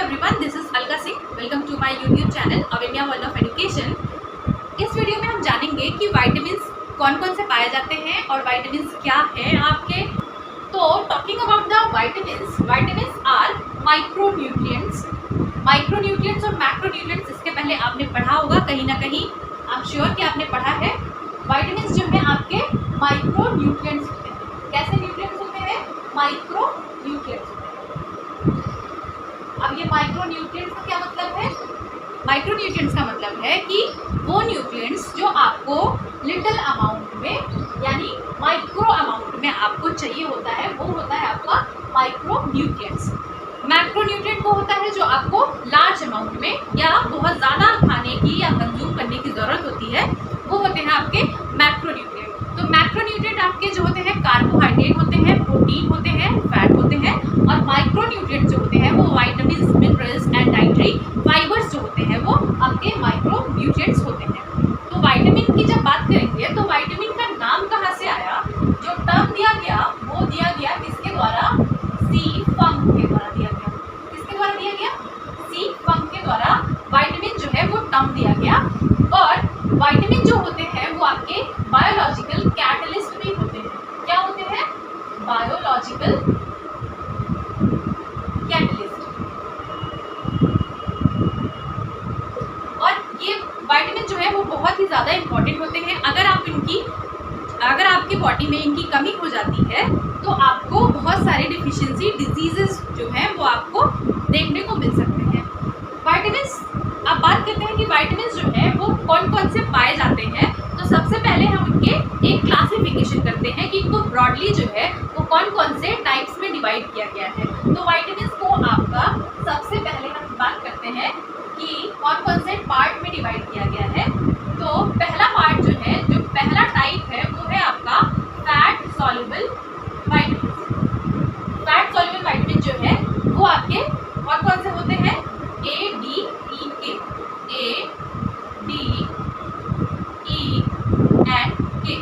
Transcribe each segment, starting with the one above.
Everyone, this is Alka Singh. Welcome to my YouTube channel Avenya world of education. इस video में हम जानेंगे कि विटामिन्स कौन कौन से पाए जाते हैं और विटामिन्स क्या है आपके। तो talking about the vitamins, vitamins are micronutrients. Micronutrients और मैक्रोन्यूट्रिएंट्स इसके पहले आपने पढ़ा होगा कहीं ना कहीं, आई एम श्योर कि आपने पढ़ा है। विटामिन्स जो है आपके माइक्रोन्यूट्रिएंट्स होते हैं। कैसे न्यूट्रिएंट्स होते हैं? माइक्रोन्यूट्रिएंट्स। अब ये माइक्रोन्यूट्रिएंट्स का क्या मतलब है? माइक्रोन्यूट्रिएंट्स का मतलब है कि वो न्यूट्रिएंट्स जो आपको लिटिल अमाउंट में यानी माइक्रो अमाउंट में आपको चाहिए होता है, वो होता है आपका माइक्रोन्यूट्रिएंट्स। मैक्रोन्यूट्रिएंट वो होता है जो आपको लार्ज अमाउंट में या बहुत ज़्यादा खाने की या कंज्यूम करने की ज़रूरत होती है, वो होते हैं आपके मैक्रोन्यूट्रिएंट। तो मैक्रोन्यूट्रिएंट आपके जो होते हैं कार्बोहाइड्रेट होते हैं, प्रोटीन होते हैं, फैट होते हैं। और माइक्रोन्यूट्रिएंट जो होते हैं वो vitamins, minerals and dietary fibres जो होते हैं वो आपके माइक्रोन्यूट्रिएंट्स होते हैं। तो विटामिन की जब बात करेंगे तो विटामिन का नाम कहाँ से आया? जो टर्म दिया गया वो दिया गया किसके द्वारा? सी फंग के द्वारा दिया गया। किसके द्वारा दिया गया? सी फंग के द्वारा विटामिन जो है वो टर्म दिया गया। और विटामिन जो होते हैं वो आपके बायोलॉजिकल कैटलिस्ट भी होते हैं। क्या होते हैं? Biological catalyst. और ये विटामिन जो है वो बहुत ही ज़्यादा इंपॉर्टेंट होते हैं। अगर आपकी बॉडी में इनकी कमी हो जाती है तो आपको बहुत सारे डिफिशियंसी डिजीजेस जो हैं वो आपको देखने को मिल सकते हैं। विटामिन्स, अब बात करते हैं कि विटामिन्स जो है वो कौन कौन से पाए जाते हैं। तो सबसे पहले हम इनके एक क्लासिफिकेशन करते हैं कि इनको ब्रॉडली जो है वो कौन कौन से टाइप्स में डिवाइड किया गया है। तो विटामिन्स को आपका सबसे पहले हम बात करते हैं कि कौन कौन से पार्ट में डिवाइड किया गया है। तो पहला पार्ट जो है, जो पहला टाइप है वो है आपका fat soluble vitamin. Fat soluble vitamin जो है वो आपके कौन कौन से होते हैं? ए, डी, ई, के। ए, डी, ई एंड के।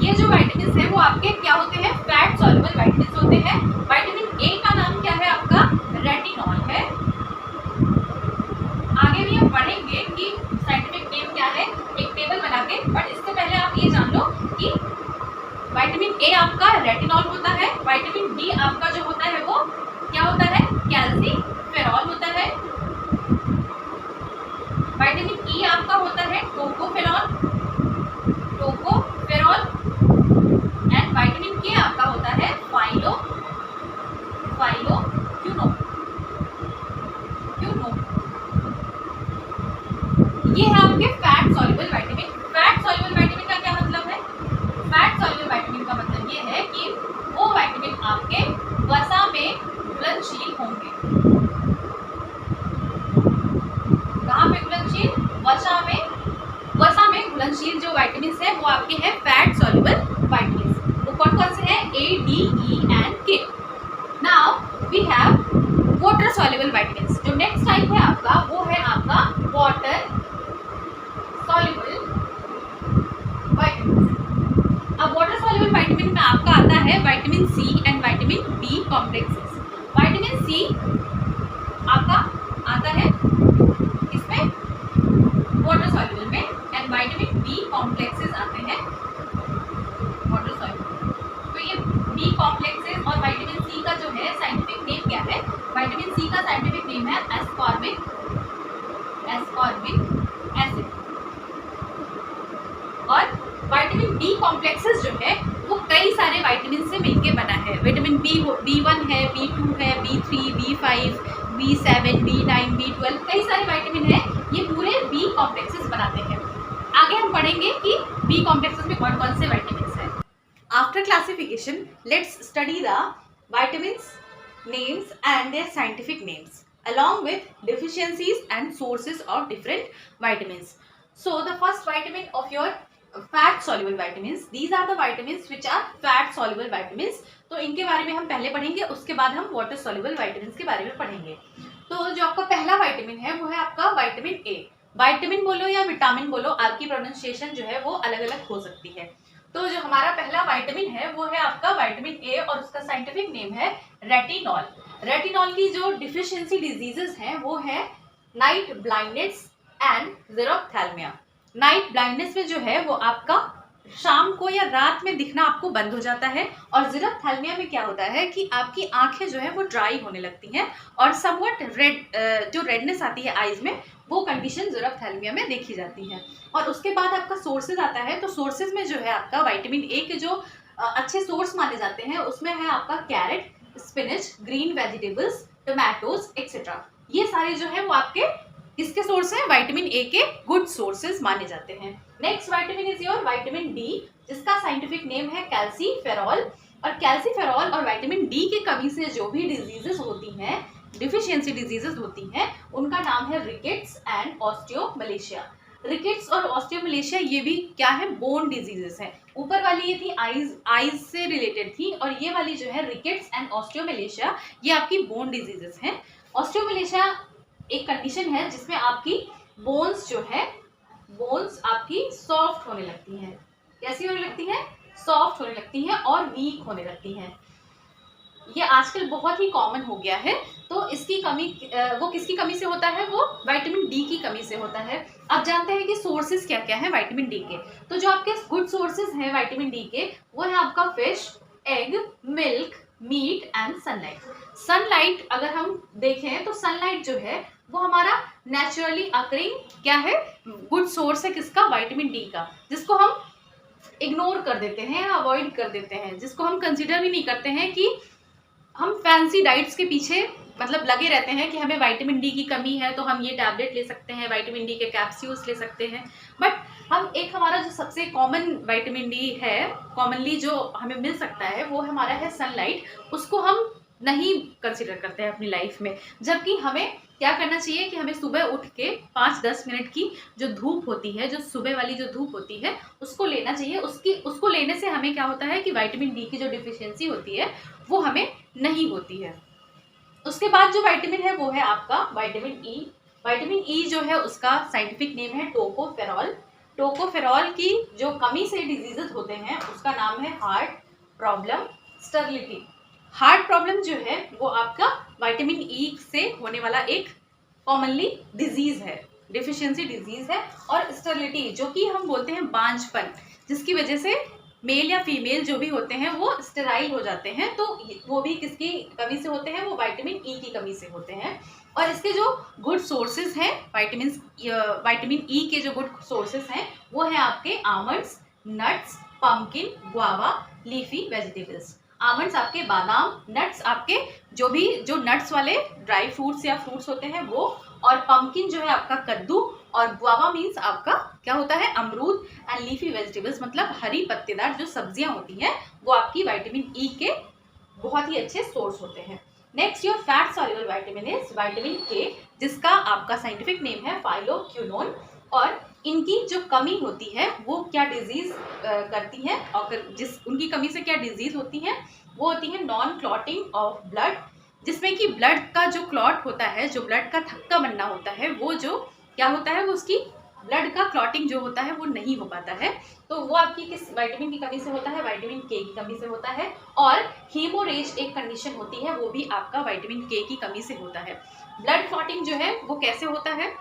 ये जो विटामिन्स हैं वो आपके क्या होते हैं? फैट सॉल्युबल विटामिन्स होते हैं। विटामिन ए का नाम क्या है? आपका रेटिनॉल है। आगे भी हम पढ़ेंगे कि साइंटिफिक नेम क्या है एक टेबल बना के, बट इससे पहले आप ये जान लो कि विटामिन ए आपका रेटिनॉल होता है। विटामिन डी आपका जो होता है वो क्या होता है? कैल्सीफेरॉल होता है। विटामिन ई आपका होता है टोकोफेरॉल एंड विटामिन के आपका होता है फाइलोक्विनोन। ये है आपके fat soluble vitamin. Fat soluble vitamin का क्या मतलब है? फैट सॉल्युबल विटामिन का मतलब ये है कि वो विटामिन आपके वसा में घुलनशील होंगे। कहाँ पे घुलनशील? वसा में घुलनशील जो विटामिन है वो आपके हैं फैट सॉल्युबल विटामिन। वो कौन कौन से हैं? A, D, E and K. Now we have water soluble vitamin. जो नेक्स्ट टाइप है आपका वो है आपका वाटर सॉल्युबल विटामिन। अब वाटर सॉल्युबल विटामिन में आपका आता है vitamin C and vitamin B complexes. Vitamin C आपका आता है इसमें वाटर सॉल्युबल में एंड विटामिन बी कॉम्प्लेक्सेस आते हैं वाटर सॉल्युबल। तो ये बी कॉम्प्लेक्सेस और विटामिन सी का जो है साइंटिफिक नेम क्या है? विटामिन सी का साइंटिफिक नेम है एस्कॉर्बिक एसिड। और विटामिन बी कॉम्प्लेक्सेस जो है वो कई सारे विटामिन से मिलके बना है। विटामिन B1 है, B2 है, B3, B5, B7, B9, B12, कई सारे विटामिन है। ये पूरे बी कॉम्प्लेक्सेस बनाते हैं। आगे हम पढ़ेंगे कि बी कॉम्प्लेक्सेस में कौन कौन से विटामिन हैं। After classification let's study the vitamins names and their scientific names along with deficiencies and sources of different vitamins. So the first vitamin of your fat soluble vitamins, these are the vitamins which are fat soluble vitamins. तो इनके बारे में हम पहले पढ़ेंगे, उसके बाद हम water soluble vitamins के बारे में पढ़ेंगे। तो जो आपका पहला विटामिन है वो है आपका विटामिन ए। विटामिन बोलो या विटामिन बोलो, आपकी प्रोनाउंसिएशन जो है वो अलग अलग हो सकती है। तो जो हमारा पहला विटामिन है वो है आपका विटामिन ए और उसका साइंटिफिक नेम है रेटिनॉल। रेटिनॉल की जो डिफिशियंसी डिजीजेस हैं वो है night blindness and xerophthalmia. Night blindness में जो है वो आपका शाम को या रात में दिखना आपको बंद हो जाता है, और ज़ीरोफ्थैल्मिया में क्या होता है कि आपकी आंखें जो है वो ड्राई होने लगती हैं और समवट रेड जो रेडनेस आती है आईज में, वो कंडीशन ज़ीरोफ्थैल्मिया में देखी जाती है। और उसके बाद आपका सोर्सेज आता है, तो सोर्सेज में जो है आपका विटामिन ए के जो अच्छे सोर्स माने जाते हैं उसमें है आपका carrot, spinach, green vegetables, tomatoes etcetera. ये सारे जो है वो आपके किसके सोर्स हैं? विटामिन ए के गुड सोर्सेज माने जाते हैं। Next vitamin is your vitamin D, जिसका साइंटिफिक नेम है कैल्सीफेरॉल। और कैल्सीफेरॉल और विटामिन डी की कमी से जो भी डिजीजेस होती हैं, डिफिशियंसी डिजीजेस होती हैं, उनका नाम है रिकेट्स एंड ऑस्टियोमलेशिया। रिकेट्स और ऑस्टियोमलेशिया ये भी क्या है? बोन डिजीजेस है। ऊपर वाली ये थी आईज से रिलेटेड थी, और ये वाली जो है रिकेट्स एंड ऑस्टियोमलेशिया, ये आपकी बोन डिजीजेस हैं। ऑस्टियोमलेशिया एक कंडीशन है जिसमें आपकी बोन्स जो है, बोन्स आपकी सॉफ्ट होने लगती हैं। कैसी होने लगती हैं? सॉफ्ट होने लगती हैं और वीक होने लगती हैं। ये आजकल बहुत ही कॉमन हो गया है। तो इसकी कमी वो किसकी कमी से होता है? वो विटामिन डी की कमी से होता है। अब जानते हैं कि सोर्सेज क्या क्या है विटामिन डी के। तो जो आपके गुड सोर्सेज हैं विटामिन डी के, वो है आपका fish, egg, milk, meat and sunlight. Sunlight अगर हम देखें तो सनलाइट जो है वो हमारा नेचुरली अकरिंग क्या है? गुड सोर्स है किसका? विटामिन डी का, जिसको हम इग्नोर कर देते हैं, अवॉइड कर देते हैं, जिसको हम कंसिडर भी नहीं करते हैं कि हम फैंसी डाइट्स के पीछे मतलब लगे रहते हैं कि हमें विटामिन डी की कमी है तो हम ये टैबलेट ले सकते हैं, विटामिन डी के कैप्सूल्स ले सकते हैं। बट हम एक हमारा जो सबसे कॉमन विटामिन डी है, कॉमनली जो हमें मिल सकता है, वो हमारा है सनलाइट। उसको हम नहीं कंसिडर करते हैं अपनी लाइफ में। जबकि हमें क्या करना चाहिए कि हमें सुबह उठ के 5-10 मिनट की जो धूप होती है, जो सुबह वाली जो धूप होती है, उसको लेना चाहिए। उसको लेने से हमें क्या होता है कि विटामिन डी की जो डिफिशियंसी होती है वो हमें नहीं होती है। उसके बाद जो विटामिन है वो है आपका विटामिन ई। विटामिन ई जो है उसका साइंटिफिक नेम है टोकोफेरॉल। टोकोफेरॉल की जो कमी से डिजीजेस होते हैं उसका नाम है heart problem, sterility. Heart problem जो है वो आपका विटामिन ई से होने वाला एक कॉमनली डिजीज है, डिफिशियंसी डिजीज है। और स्टेरिलिटी जो कि हम बोलते हैं बांझपन, जिसकी वजह से मेल या फीमेल जो भी होते हैं वो स्टेराइल हो जाते हैं, तो वो भी किसकी कमी से होते हैं? वो विटामिन ई की कमी से होते हैं। और इसके जो गुड सोर्सेज हैं विटामिन ई के जो गुड सोर्सेज हैं वो है आपके almonds, nuts, pumpkin, guava, leafy vegetables. Almonds आपके बादाम, नट्स आपके जो नट्स वाले ड्राई फ्रूट्स या फ्रूट्स होते हैं वो, और पम्पकिन जो है आपका कद्दू, और गुआवा मीन्स आपका क्या होता है? अमरूद। एंड लीफी वेजिटेबल्स मतलब हरी पत्तेदार जो सब्जियां होती हैं वो आपकी विटामिन ई के बहुत ही अच्छे सोर्स होते हैं। Next your fat soluble vitamin is vitamin के, जिसका आपका साइंटिफिक नेम है फाइलोक्विनोन। और इनकी जो कमी होती है वो क्या डिजीज करती है, और उनकी कमी से क्या डिजीज होती है? वो होती है नॉन क्लॉटिंग ऑफ ब्लड, जिसमें कि ब्लड का जो क्लॉट होता है, जो ब्लड का थक्का बनना होता है, वो जो क्या होता है, वो उसकी ब्लड का क्लॉटिंग जो होता है वो नहीं हो पाता है। तो वो आपकी किस विटामिन की कमी से होता है? विटामिन के की कमी से होता है। और हीमोरेज एक कंडीशन होती है, वो भी आपका विटामिन के की कमी से होता है। ब्लड क्लॉटिंग जो है वो कैसे होता है?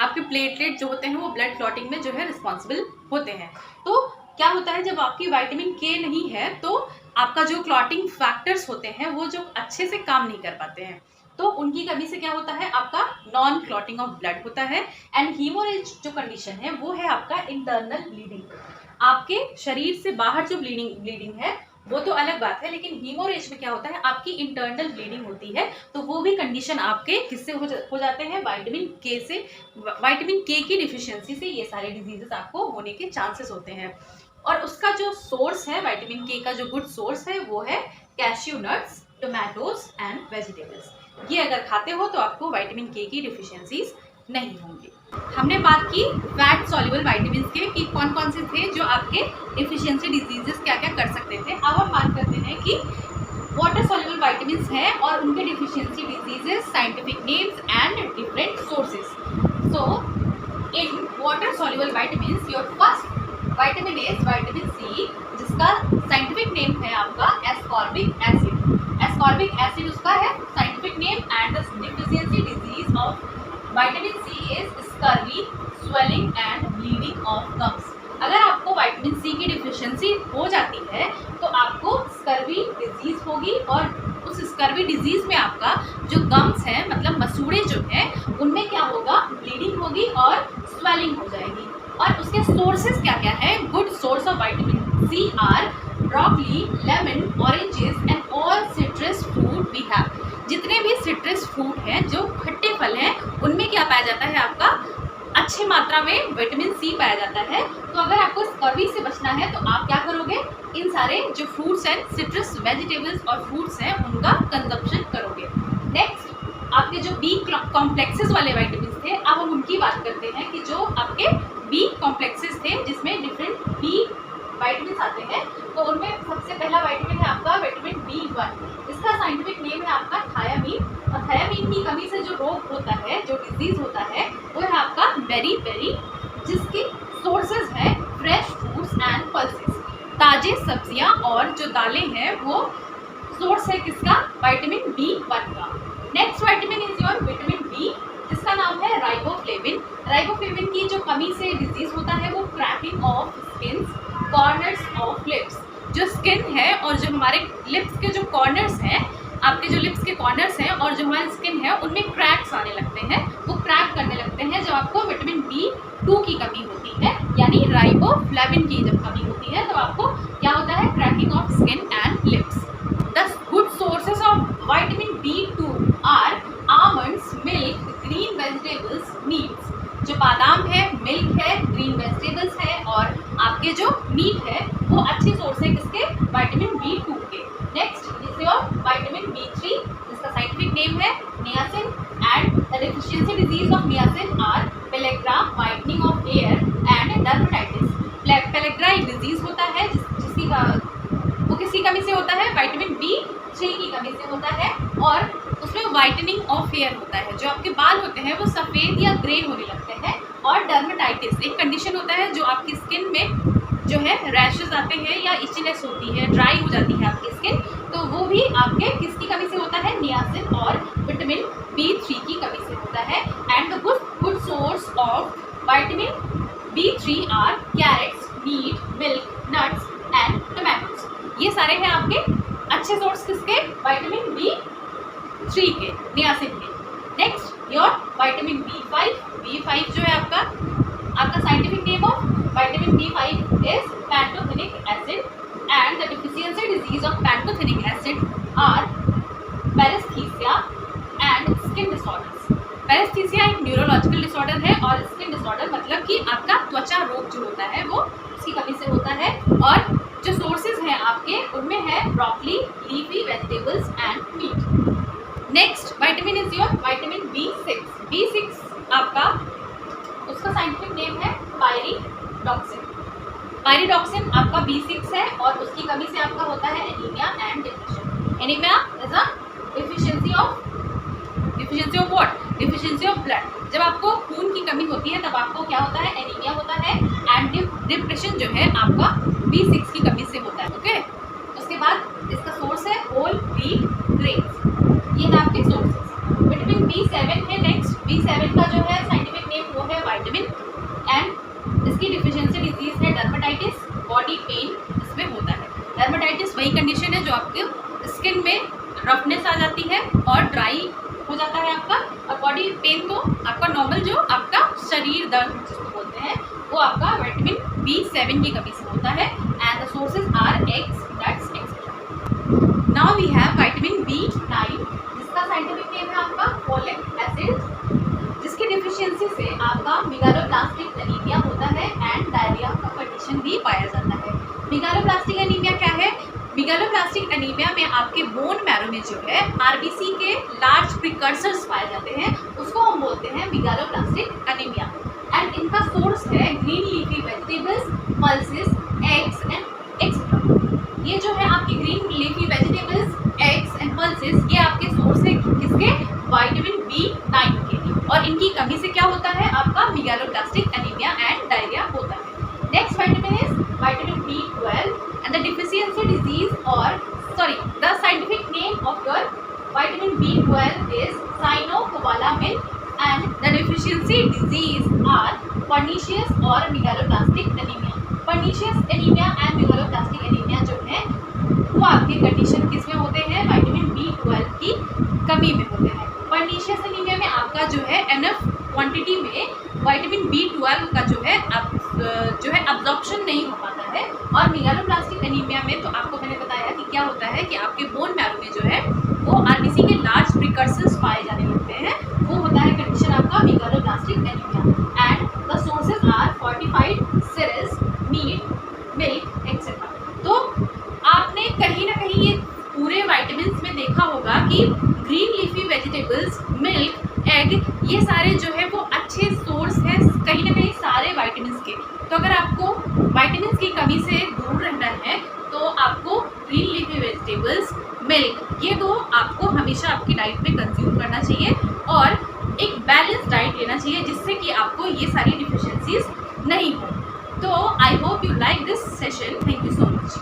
आपके प्लेटलेट जो होते हैं वो ब्लड क्लॉटिंग में जो है रिस्पॉन्सिबल होते हैं। तो क्या होता है जब आपकी विटामिन के नहीं है तो आपका जो क्लॉटिंग फैक्टर्स होते हैं वो जो अच्छे से काम नहीं कर पाते हैं, तो उनकी कमी से क्या होता है? आपका नॉन क्लॉटिंग ऑफ ब्लड होता है। एंड हीमोरेज जो कंडीशन है वो है आपका इंटरनल ब्लीडिंग। आपके शरीर से बाहर जो ब्लीडिंग है वो तो अलग बात है, लेकिन हीमोरेज में क्या होता है? आपकी इंटरनल ब्लीडिंग होती है। तो वो भी कंडीशन आपके किससे हो जाते हैं? विटामिन के से। विटामिन के की डिफिशियंसी से ये सारे डिजीजेस आपको होने के चांसेस होते हैं। और उसका जो सोर्स है विटामिन के का, जो गुड सोर्स है वो है cashew nuts, tomatoes and vegetables. ये अगर खाते हो तो आपको विटामिन के की डिफिशियंसीज नहीं होंगी। हमने बात की फैट सॉल्युबल विटामिन्स के कि कौन कौन से थे जो आपके डिफिशियंसी डिजीजेस क्या क्या कर सकते थे। अब हम बात करते हैं कि वाटर सॉल्युबल विटामिन्स हैं और उनके deficiency diseases, scientific names and different sources. So in water soluble vitamins your first vitamin is vitamin C, जिसका साइंटिफिक नेम है आपका एस्कॉर्बिक एसिड। एस्कॉर्बिक एसिड उसका है of vitamin C is scurvy, swelling and bleeding of gums. अगर आपको vitamin C की deficiency हो जाती है तो आपको स्कर्वी डिजीज होगी और उस स्कर्वी डिजीज में आपका जो गम्स हैं मतलब मसूड़े जो हैं उनमें क्या होगा, ब्लीडिंग होगी और स्वेलिंग हो जाएगी। और उसके सोर्सेज क्या क्या है? Good source of vitamin C are broccoli, lemon, oranges and all citrus fruit we have. जितने भी सिट्रस फ्रूट हैं जो खट्टे फल हैं उनमें क्या पाया जाता है, आपका अच्छी मात्रा में विटामिन सी पाया जाता है। तो अगर आपको स्कर्वी से बचना है तो आप क्या करोगे, इन सारे जो फ्रूट्स हैं, सिट्रस वेजिटेबल्स और फ्रूट्स हैं उनका कंजप्शन करोगे। नेक्स्ट आपके जो बी कॉम्प्लेक्सेस वाले विटामिन थे, अब हम उनकी बात करते हैं कि जो आपके बी कॉम्प्लेक्सेस थे जिसमें डिफरेंट बी विटामिन आते हैं। तो उनमें सबसे पहला विटामिन है आपका विटामिन B1। इसका साइंटिफिक नेम है आपका थायामीन। और थायामीन की कमी से जो रोग होता है, जो डिजीज होता है, वो है आपका बेरी, जिसकी सोर्सेज हैं फ्रेश फ्रूट्स एंड पल्सेस। ताजे सब्जियां और जो दालें हैं वो सोर्स है किसका, विटामिन B1 का। Next vitamin is your vitamin B, जिसका नाम है राइबोफ्लेविन। राइबोफ्लेविन की जो कमी से डिजीज होता है वो cracking of skin, corners of lips. जो स्किन है और जो हमारे लिप्स के जो कॉर्नर्स हैं, आपके जो लिप्स के कॉर्नर्स हैं और जो हमारी स्किन है उनमें क्रैक्स आने लगते हैं, वो क्रैक करने लगते हैं जब आपको विटामिन B2 की कमी होती है, यानी राइबोफ्लेविन की जब कमी होती है तो आपको क्या होता है, cracking of skin and lips. The good sources of vitamin B2 are almonds, milk, green vegetables, meats. जो बादाम है, मिल्क है, ग्रीन वेजिटेबल्स है और आपके जो मीट है वो अच्छे सोर्स है किसके, विटामिन B2 के। Next is your vitamin B3, जिसका साइंटिफिक नेम है niacin and the deficiency disease of niacin are pellagra, whitening of hair and dermatitis. Pellagra एक डिजीज होता है जिसकी वो किसकी कमी से होता है, विटामिन B3 की कमी से होता है और उसमें वाइटनिंग ऑफ हेयर होता है। जो आपके बाल होते हैं वो सफ़ेद या ग्रे होने लगते हैं। और डर्मेटाइटिस एक कंडीशन होता है जो आपकी स्किन में जो है रैशेज आते हैं या इचनेस होती है, ड्राई हो जाती है आपकी स्किन, तो वो भी आपके किसकी कमी से होता है, नियासिन और विटामिन B3 की कमी से होता है। And the good source of vitamin B3 are carrots, meat, milk, nuts and tomatoes. ये सारे हैं आपके अच्छे सोर्स किसके, विटामिन B3 के, नियासिन के। नेक्स्ट योर विटामिन B5 जो है आपका scientific name of vitamin B5 is pantothenic acid and the deficiency disease of pantothenic acid are paresthesia and skin disorders. Paresthesia एक न्यूरोलॉजिकल डिसऑर्डर है और skin disorder मतलब कि आपका त्वचा रोग जो होता है वो उसकी कमी से होता है। और जो सोर्सेज हैं आपके उनमें है broccoli, leafy vegetables and meat. Next vitamin is your vitamin B6 आपका, उसका साइंटिफिक नेम है पायरिडॉक्सिन। पायरिडॉक्सिन आपका B6 है और उसकी कमी से आपका होता है anaemia and depression. Anaemia is a deficiency of what, deficiency of blood. जब आपको खून की कमी होती है तब आपको क्या होता है, एनीमिया होता है। एंड डिप्रेशन जो है आपका B6 की कमी से होता है। ओके, उसके बाद इसका सोर्स है होल व्हीट ग्रेन्स। ये है आपके सोर्सेज। विटामिन B7 है। नेक्स्ट B7 का जो है साइंटिफिक नेम वो है विटामिन एंड इसकी डिफिशिएंसी डिजीज है डर्मेटाइटिस, बॉडी पेन इसमें होता है। डर्मेटाइटिस वही कंडीशन है जो आपके स्किन में रफनेस आ जाती है और ड्राई हो जाता है आपका। और बॉडी पेन तो आपका नॉर्मल जो आपका शरीर दर्द जिसको बोलते हैं वो आपका विटामिन B7 की कमी से होता है। And the sources are eggs, nuts etcetera. Now we have vitamin B9, जिसका साइंटिफिक नेम है आपका फोलिक एसिड, जिसकी डिफिशियंसी से आपका मेगालोब्लास्टिक एनीमिया होता है एंड डायरिया का कंडीशन भी पाया जाता है। मेगालोब्लास्टिक एनीमिया क्या है, मेगालोब्लास्टिक एनीमिया में आपके बोन मैरो में जो है RBC के लार्ज प्रिकर्सर्स पाए जाते हैं, उसको हम बोलते हैं मेगालोब्लास्टिक एनीमिया। एंड इनका सोर्स है green leafy vegetables, pulses, eggs and etcetera. ये जो है आपकी green leafy vegetables, eggs and pulses, ये आपके सोर्स है किसके, विटामिन B9 के। और इनकी कमी से क्या होता है, आपका मेगालोब्लास्टिक एनीमिया एंड डायरिया होता है। Next vitamin is vitamin B12 and the deficiency disease the scientific name of your vitamin B12 is cyanocobalamin and the deficiency disease are pernicious और megaloblastic anaemia. Pernicious anaemia and megaloblastic anaemia जो है वो आपके condition किस में होते हैं, vitamin B12 की कमी में होते हैं। पर्नीशियस एनीमिया में आपका जो है एनफ क्वांटिटी में विटामिन B12 का जो है अब्जॉर्प्शन नहीं हो पाता है। और मेगालोब्लास्टिक एनीमिया में तो आपको मैंने बताया कि क्या होता है कि आपके बोन मैरो में जो है वो आरबीसी के लार्ज प्रिकर्सर्स पाए जाने लगते हैं। वो होता है कंडीशन आपका megaloblastic anaemia and the sources are fortified cereals, meat, milk etcetera. तो आपने कहीं ना कहीं ये पूरे विटामिन्स में देखा होगा कि green leafy vegetables, milk, egg, ये सारे जो है वो अच्छे सोर्स हैं कहीं ना कहीं सारे विटामिन्स के। तो अगर आपको विटामिन्स की कमी से दूर रहना है तो आपको ग्रीन लीफी वेजिटेबल्स, मिल्क, ये दो आपको हमेशा आपकी डाइट में कंज्यूम करना चाहिए और एक बैलेंस डाइट लेना चाहिए जिससे कि आपको ये सारी डिफिशियंसीज नहीं हो। तो I hope you like this session. Thank you so much.